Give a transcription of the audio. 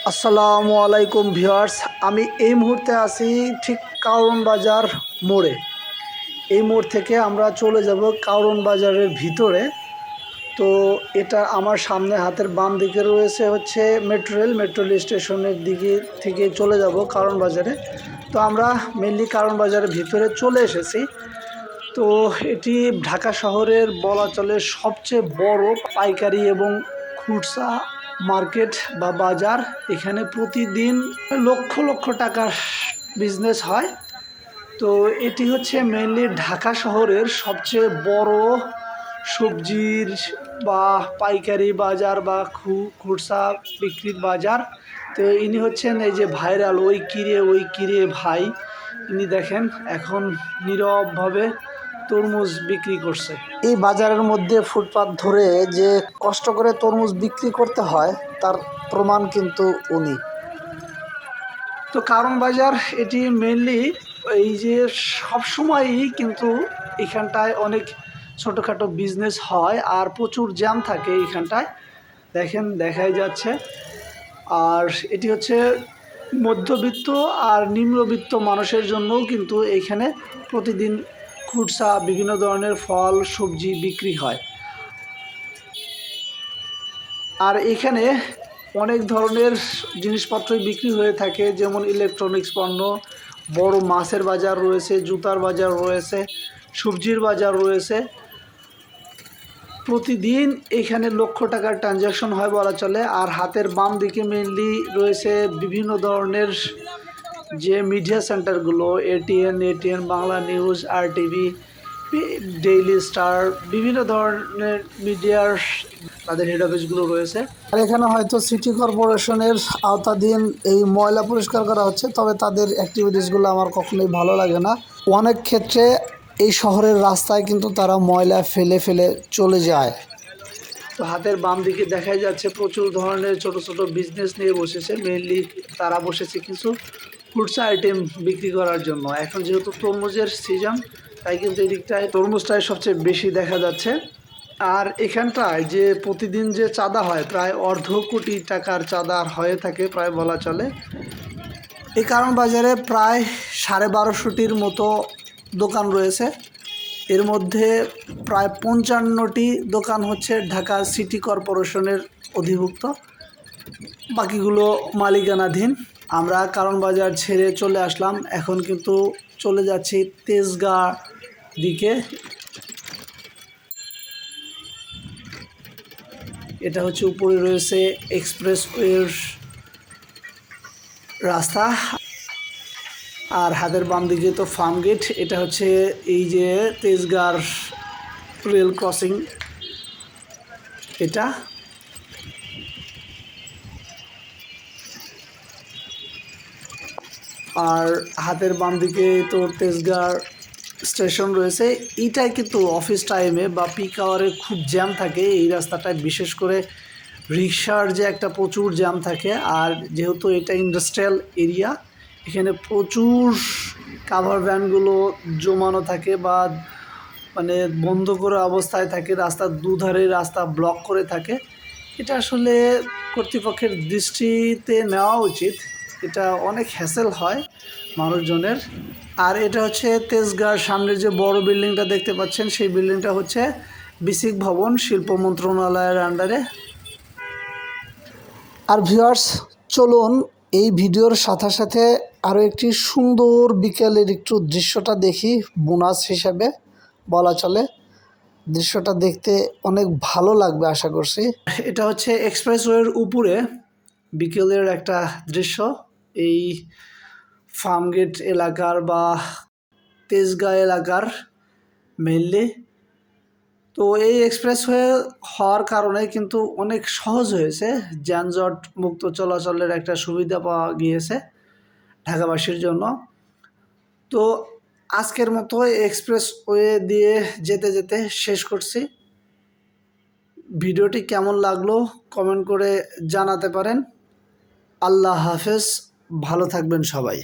আসসালামু আলাইকুম ভিউয়ার্স, আমি এই মুহূর্তে আছি ঠিক কারওয়ান বাজার মোড়ে। এই মোড় থেকে আমরা চলে যাব কারওয়ান বাজারের ভিতরে। তো এটা আমার সামনে হাতের বাম দিকে রয়েছে হচ্ছে মেট্রো রেল স্টেশনের দিকে থেকে চলে যাব কারওয়ান বাজারে। তো আমরা মেনলি কারওয়ান বাজারের ভিতরে চলে এসেছি। তো এটি ঢাকা শহরের বলা চলে সবচেয়ে বড় পাইকারি এবং খুচরা মার্কেট বা বাজার। এখানে প্রতিদিন লক্ষ লক্ষ টাকার বিজনেস হয়। তো এটি হচ্ছে মেইনলি ঢাকা শহরের সবচেয়ে বড় সবজির বা পাইকারি বাজার বা খুচরা বিক্রির বাজার। তো ইনি হচ্ছেন এই যে ভাইরাল ওই কিরে ভাই। ইনি দেখেন এখন নীরবভাবে তরমুজ বিক্রি করছে। এই বাজারের মধ্যে ফুটপাত ধরে যে কষ্ট করে তরমুজ বিক্রি করতে হয় তার প্রমাণ কিন্তু উনি। তো কারওয়ান বাজার এটি মেনলি এই যে সবসময়ই কিন্তু এখানটায় অনেক ছোটোখাটো বিজনেস হয় আর প্রচুর জ্যাম থাকে এইখানটায়, দেখেন দেখাই যাচ্ছে। আর এটি হচ্ছে মধ্যবিত্ত আর নিম্নবিত্ত মানুষের জন্যও কিন্তু এইখানে প্রতিদিন খুচরা বিভিন্ন ধরনের ফল সবজি বিক্রি হয়। আর এখানে অনেক ধরনের জিনিসপত্রই বিক্রি হয়ে থাকে, যেমন ইলেকট্রনিক্স পণ্য, বড় মাছের বাজার রয়েছে, জুতার বাজার রয়েছে, সবজির বাজার রয়েছে। প্রতিদিন এখানে লক্ষ টাকার ট্রানজ্যাকশন হয় বলা চলে। আর হাতের বাম দিকে মেনলি রয়েছে বিভিন্ন ধরনের যে মিডিয়া সেন্টারগুলো, ATN Bangla news, RTV, Daily Star, বিভিন্ন ধরনের মিডিয়ার তাদের হেড অফিসগুলো রয়েছে। আর এখানে হয়তো সিটি কর্পোরেশনের আওতাধীন এই ময়লা পরিষ্কার করা হচ্ছে, তবে তাদের অ্যাক্টিভিটিসগুলো আমার কখনোই ভালো লাগে না। অনেক ক্ষেত্রে এই শহরের রাস্তায় কিন্তু তারা ময়লা ফেলে ফেলে চলে যায়। তো হাতের বাম দিকে দেখাই যাচ্ছে প্রচুর ধরনের ছোট ছোট বিজনেস নিয়ে বসেছে। মেইনলি তারা বসেছে কিছু ফুডস আইটেম বিক্রি করার জন্য। এখন যেহেতু তরমুজের সিজন, তাই কিন্তু এই দিকটায় তরমুজটাই সবচেয়ে বেশি দেখা যাচ্ছে। আর এখানটায় যে প্রতিদিন যে চাঁদা হয় প্রায় $1.25 কোটি টাকার চাঁদা হয়ে থাকে প্রায় বলা চলে। এই কারওয়ান বাজারে প্রায় 1250টির মতো দোকান রয়েছে। এর মধ্যে প্রায় 55টি দোকান হচ্ছে ঢাকা সিটি কর্পোরেশনের অধিভুক্ত, বাকিগুলো মালিকানাধীন। আমরা কারওয়ান বাজার ছেড়ে চলে আসলাম, এখন কিন্তু চলে যাচ্ছি তেজগাঁ দিকে। এটা হচ্ছে উপরে রয়েছে এক্সপ্রেসওয়ের রাস্তা, আর হাতের বাম দিকে তো ফার্ম গেট। এটা হচ্ছে এই যে তেজগাঁর রেল ক্রসিং। এটা আর হাতের বাম দিকে তো তেজগাঁ স্টেশন রয়েছে। এইটাই কিন্তু অফিস টাইমে বা পিক আওয়ারে খুব জ্যাম থাকে এই রাস্তাটায়, বিশেষ করে রিক্সার যে একটা প্রচুর জ্যাম থাকে। আর যেহেতু এটা ইন্ডাস্ট্রিয়াল এরিয়া, এখানে প্রচুর কাভার ভ্যানগুলো জমানো থাকে বা মানে বন্ধ করা অবস্থায় থাকে, রাস্তার দুধারে রাস্তা ব্লক করে থাকে। এটা আসলে কর্তৃপক্ষের দৃষ্টিতে নেওয়া উচিত। এটা অনেক হ্যাসেল হয় মানুষজনের। আর এটা হচ্ছে তেজগাঁর সামনের যে বড় বিল্ডিংটা দেখতে পাচ্ছেন, সেই বিল্ডিংটা হচ্ছে বিসিক ভবন, শিল্প মন্ত্রণালয়ের আন্ডারে। আর ভিউয়ার্স, চলুন এই ভিডিওর সাথে সাথে আরও একটি সুন্দর বিকেলের একটু দৃশ্যটা দেখি, বোনাস হিসাবে বলা চলে। দৃশ্যটা দেখতে অনেক ভালো লাগবে আশা করছি। এটা হচ্ছে এক্সপ্রেসওয়ের উপরে বিকেলের একটা দৃশ্য, এই ফার্মগেট এলাকার বা তেজগাঁ এলাকার মেইনলি। তো এই এক্সপ্রেসওয়ে হওয়ার কারণে কিন্তু অনেক সহজ হয়েছে, যানজট মুক্ত চলাচলের একটা সুবিধা পাওয়া গিয়েছে ঢাকাবাসীর জন্য। তো আজকের মতো এক্সপ্রেসওয়ে দিয়ে যেতে যেতে শেষ করছি। ভিডিওটি কেমন লাগলো কমেন্ট করে জানাতে পারেন। আল্লাহ হাফেজ, ভালো থাকবেন সবাই।